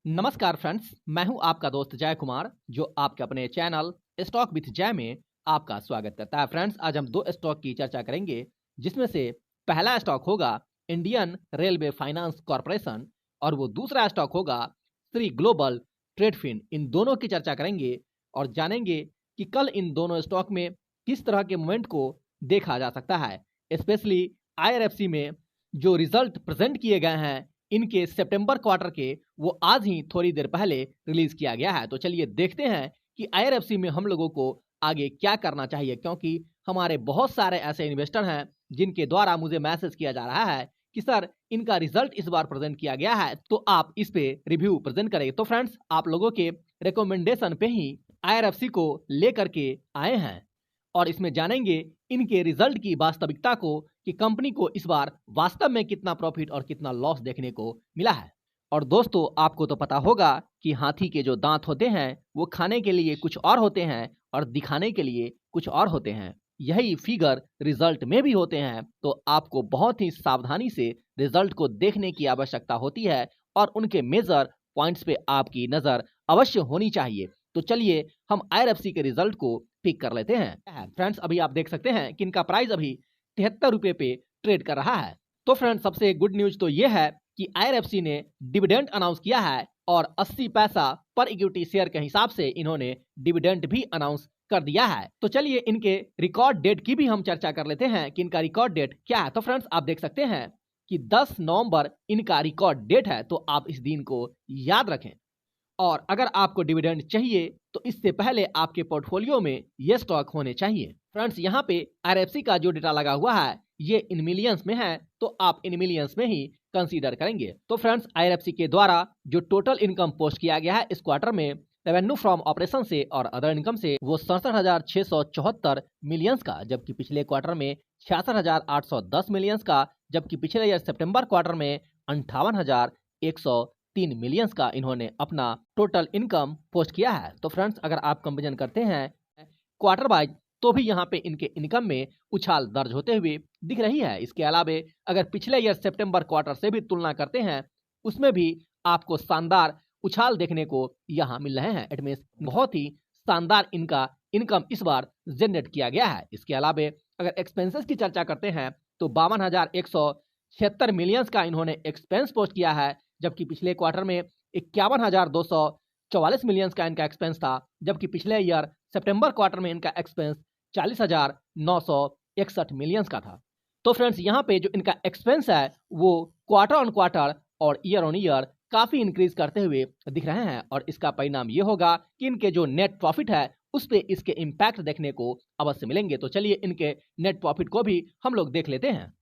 नमस्कार फ्रेंड्स, मैं हूं आपका दोस्त जय कुमार जो आपके अपने चैनल स्टॉक विथ जय में आपका स्वागत करता है। फ्रेंड्स, आज हम दो स्टॉक की चर्चा करेंगे, जिसमें से पहला स्टॉक होगा इंडियन रेलवे फाइनेंस कॉर्पोरेशन और वो दूसरा स्टॉक होगा श्री ग्लोबल ट्रेडफिन। इन दोनों की चर्चा करेंगे और जानेंगे कि कल इन दोनों स्टॉक में किस तरह के मूवमेंट को देखा जा सकता है। स्पेशली IRFC में जो रिजल्ट प्रेजेंट किए गए हैं इनके सितंबर क्वार्टर के, वो आज ही थोड़ी देर पहले रिलीज किया गया है। तो चलिए देखते हैं कि IRFC में हम लोगों को आगे क्या करना चाहिए, क्योंकि हमारे बहुत सारे ऐसे इन्वेस्टर हैं जिनके द्वारा मुझे मैसेज किया जा रहा है कि सर इनका रिजल्ट इस बार प्रेजेंट किया गया है तो आप इस पे रिव्यू प्रेजेंट करें। तो फ्रेंड्स, आप लोगों के रिकमेंडेशन पे ही IRFC को लेकर के आए हैं और इसमें जानेंगे इनके रिजल्ट की वास्तविकता को कि कंपनी को इस बार वास्तव में कितना प्रॉफिट और कितना लॉस देखने को मिला है। और दोस्तों, आपको तो पता होगा कि हाथी के जो दांत होते हैं वो खाने के लिए कुछ और होते हैं और दिखाने के लिए कुछ और होते हैं। यही फिगर रिजल्ट में भी होते हैं। तो आपको बहुत ही सावधानी से रिजल्ट को देखने की आवश्यकता होती है और उनके मेजर पॉइंट्स पे आपकी नजर अवश्य होनी चाहिए। तो चलिए हम IRFC के रिजल्ट को पिक कर लेते हैं। फ्रेंड्स, अभी आप देख सकते हैं कि इनका प्राइस अभी 73 रुपए पे ट्रेड कर रहा है। तो फ्रेंड्स, सबसे गुड न्यूज तो ये है कि IRFC ने डिविडेंड अनाउंस किया है और 80 पैसा पर इक्विटी शेयर के हिसाब से इन्होंने डिविडेंड भी अनाउंस कर दिया है। तो चलिए इनके रिकॉर्ड डेट की भी हम चर्चा कर लेते हैं कि इनका रिकॉर्ड डेट क्या है। तो फ्रेंड्स, आप देख सकते हैं कि 10 नवंबर इनका रिकॉर्ड डेट है, तो आप इस दिन को याद रखें। और अगर आपको डिविडेंड चाहिए तो इससे पहले आपके पोर्टफोलियो में ये स्टॉक होने चाहिए। फ्रेंड्स, यहाँ पे IRFC का जो डेटा लगा हुआ है ये इन मिलियंस में है, तो आप इन मिलियंस में ही कंसीडर करेंगे। तो फ्रेंड्स, IRFC के द्वारा जो टोटल इनकम पोस्ट किया गया है इस क्वार्टर में रेवेन्यू फ्रॉम ऑपरेशन से और अदर इनकम से वो 67,674 मिलियंस का, जबकि पिछले क्वार्टर में 66,810 मिलियंस का, जबकि पिछले ईयर सितंबर क्वार्टर में 58,103 मिलियंस का इन्होंने अपना टोटल इनकम पोस्ट किया है। तो फ्रेंड्स, अगर आप कंपेरिजन करते हैं क्वार्टर वाइज तो भी यहाँ पे इनके इनकम में उछाल दर्ज होते हुए दिख रही है। इसके अलावा अगर पिछले ईयर सितंबर क्वार्टर से भी तुलना करते हैं उसमें भी आपको शानदार उछाल देखने को यहाँ मिल रहे हैं। इट मींस बहुत ही शानदार इनका इनकम इस बार जनरेट किया गया है। इसके अलावा अगर एक्सपेंसेस की चर्चा करते हैं तो 52,176 मिलियंस का इन्होंने एक्सपेंस पोस्ट किया है, जबकि पिछले क्वार्टर में 51,244 मिलियंस का इनका एक्सपेंस था, जबकि पिछले ईयर सितंबर क्वार्टर में इनका एक्सपेंस 40,961 मिलियंस का था। तो फ्रेंड्स, यहाँ पे जो इनका एक्सपेंस है वो क्वार्टर ऑन क्वार्टर और ईयर ऑन ईयर काफी इंक्रीज करते हुए दिख रहे हैं और इसका परिणाम ये होगा कि इनके जो नेट प्रॉफिट है उस पे इसके इम्पैक्ट देखने को अवश्य मिलेंगे। तो चलिए इनके नेट प्रॉफिट को भी हम लोग देख लेते हैं।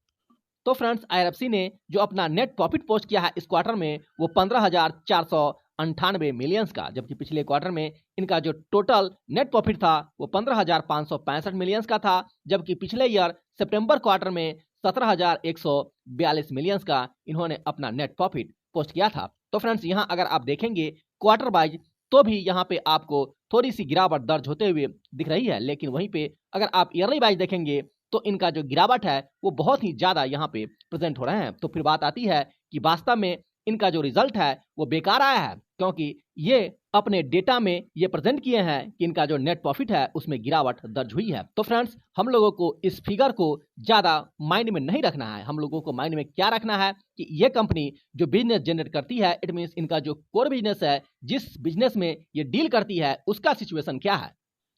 तो फ्रेंड्स, IRFC ने जो अपना नेट प्रॉफिट पोस्ट किया है इस क्वार्टर में वो 15,498 मिलियंस का, जबकि पिछले क्वार्टर में इनका जो टोटल नेट प्रॉफिट था वो 15,565 मिलियंस का था, जबकि पिछले ईयर सितंबर क्वार्टर में 17,142 मिलियंस का इन्होंने अपना नेट प्रॉफिट पोस्ट किया था। तो फ्रेंड्स, यहाँ अगर आप देखेंगे क्वार्टर वाइज तो भी यहाँ पे आपको थोड़ी सी गिरावट दर्ज होते हुए दिख रही है, लेकिन वहीं पे अगर आप ईयरली वाइज देखेंगे तो इनका जो गिरावट है वो बहुत ही ज्यादा यहाँ पे प्रेजेंट हो रहे हैं। तो फिर बात आती है कि वास्तव में इनका जो रिजल्ट है वो बेकार आया है, क्योंकि ये अपने डेटा में ये प्रेजेंट किए हैं कि इनका जो नेट प्रॉफिट है उसमें गिरावट दर्ज हुई है। तो फ्रेंड्स, हम लोगों को इस फिगर को ज्यादा माइंड में नहीं रखना है। हम लोगों को माइंड में क्या रखना है कि ये कंपनी जो बिजनेस जनरेट करती है, इट मीन्स इनका जो कोर बिजनेस है, जिस बिजनेस में ये डील करती है उसका सिचुएशन क्या है।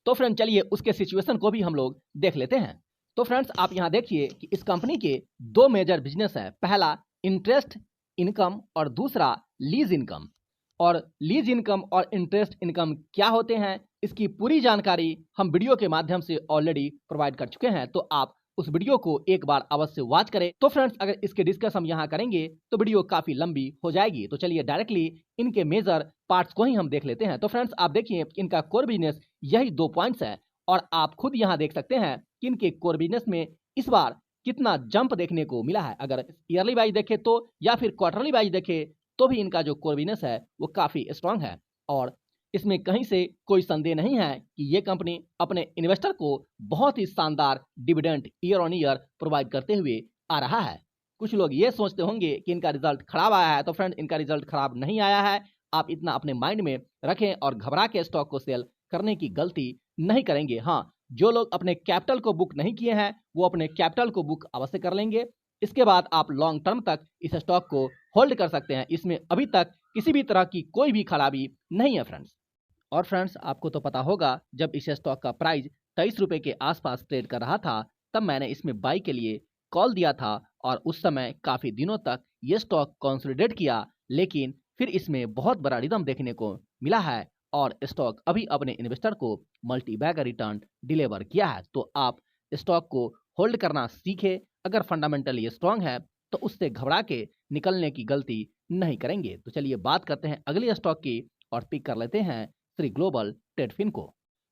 तो फ्रेंड, चलिए उसके सिचुएशन को भी हम लोग देख लेते हैं। तो फ्रेंड्स, आप यहाँ देखिए कि इस कंपनी के दो मेजर बिजनेस है, पहला इंटरेस्ट इनकम और दूसरा लीज इनकम। और लीज इनकम और इंटरेस्ट इनकम क्या होते हैं इसकी पूरी जानकारी हम वीडियो के माध्यम से ऑलरेडी प्रोवाइड कर चुके हैं, तो आप उस वीडियो को एक बार अवश्य वॉच करें। तो फ्रेंड्स, अगर इसके डिस्कस हम यहाँ करेंगे तो वीडियो काफी लंबी हो जाएगी। तो चलिए डायरेक्टली इनके मेजर पार्ट्स को ही हम देख लेते हैं। तो फ्रेंड्स, आप देखिए इनका कोर बिजनेस यही 2 पॉइंट्स है और आप खुद यहाँ देख सकते हैं कि इनके कोर बिजनेस में इस बार कितना जंप देखने को मिला है। अगर ईयरली वाइज देखे तो या फिर क्वार्टरली वाइज देखे तो भी इनका जो कोर बिजनेस है वो काफी स्ट्रांग है और इसमें कहीं से कोई संदेह नहीं है कि ये कंपनी अपने इन्वेस्टर को बहुत ही शानदार dividend year on year provide करते हुए आ रहा है। कुछ लोग ये सोचते होंगे कि इनका रिजल्ट खराब आया है, तो फ्रेंड इनका रिजल्ट खराब नहीं आया है। आप इतना अपने माइंड में रखें और घबरा के स्टॉक को सेल करने की गलती नहीं करेंगे। हाँ, जो लोग अपने कैपिटल को बुक नहीं किए हैं वो अपने कैपिटल को बुक अवश्य कर लेंगे। इसके बाद आप लॉन्ग टर्म तक इस स्टॉक को होल्ड कर सकते हैं। इसमें अभी तक किसी भी तरह की कोई भी खराबी नहीं है फ्रेंड्स। और फ्रेंड्स, आपको तो पता होगा जब इस स्टॉक का प्राइस 23 रुपए के आसपास ट्रेड कर रहा था तब मैंने इसमें बाई के लिए कॉल दिया था और उस समय काफी दिनों तक ये स्टॉक कंसोलिडेट किया, लेकिन फिर इसमें बहुत बड़ा रिदम देखने को मिला है और स्टॉक अभी अपने इन्वेस्टर को मल्टी बैगर रिटर्न डिलीवर किया है। तो आप स्टॉक को होल्ड करना सीखे। अगर फंडामेंटली स्ट्रांग है तो उससे घबरा के निकलने की गलती नहीं करेंगे। तो चलिए बात करते हैं अगली स्टॉक की और पिक कर लेते हैं श्री ग्लोबल ट्रेडफिन को।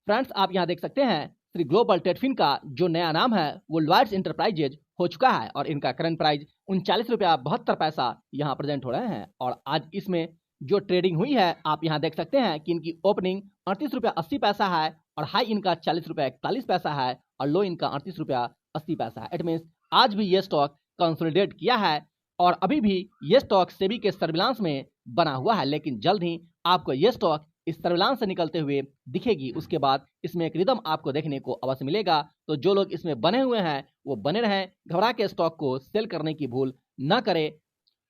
फ्रेंड्स, आप यहाँ देख सकते हैं श्री ग्लोबल ट्रेडफिन का जो नया नाम है वो लॉयड्स इंटरप्राइजेज हो चुका है और इनका करंट प्राइस 39 रुपया 72 पैसा यहाँ प्रेजेंट हो रहे हैं। और आज इसमें जो ट्रेडिंग हुई है आप यहाँ देख सकते हैं कि इनकी ओपनिंग 38 रुपया 80 पैसा है और हाई इनका 40 रुपया 41 पैसा है और लो इनका 38 रुपया 80 पैसा है। इट मीन्स आज भी ये स्टॉक कंसोलिडेट किया है और अभी भी ये स्टॉक सेबी के सर्विलांस में बना हुआ है, लेकिन जल्द ही आपको ये स्टॉक इस सर्विलांस से निकलते हुए दिखेगी। उसके बाद इसमें एक रिदम आपको देखने को अवश्य मिलेगा। तो जो लोग इसमें बने हुए हैं वो बने रहें, घबरा के स्टॉक को सेल करने की भूल न करें।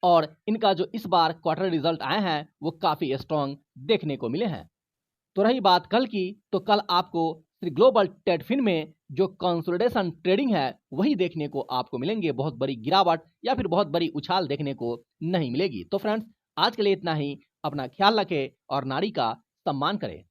और इनका जो इस बार क्वार्टर रिजल्ट आए हैं वो काफी स्ट्रॉन्ग देखने को मिले हैं। तो रही बात कल की, तो कल आपको श्री ग्लोबल ट्रेडफिन में जो कंसोलिडेशन ट्रेडिंग है वही देखने को आपको मिलेंगे। बहुत बड़ी गिरावट या फिर बहुत बड़ी उछाल देखने को नहीं मिलेगी। तो फ्रेंड्स, आज के लिए इतना ही। अपना ख्याल रखें और नारी का सम्मान करें।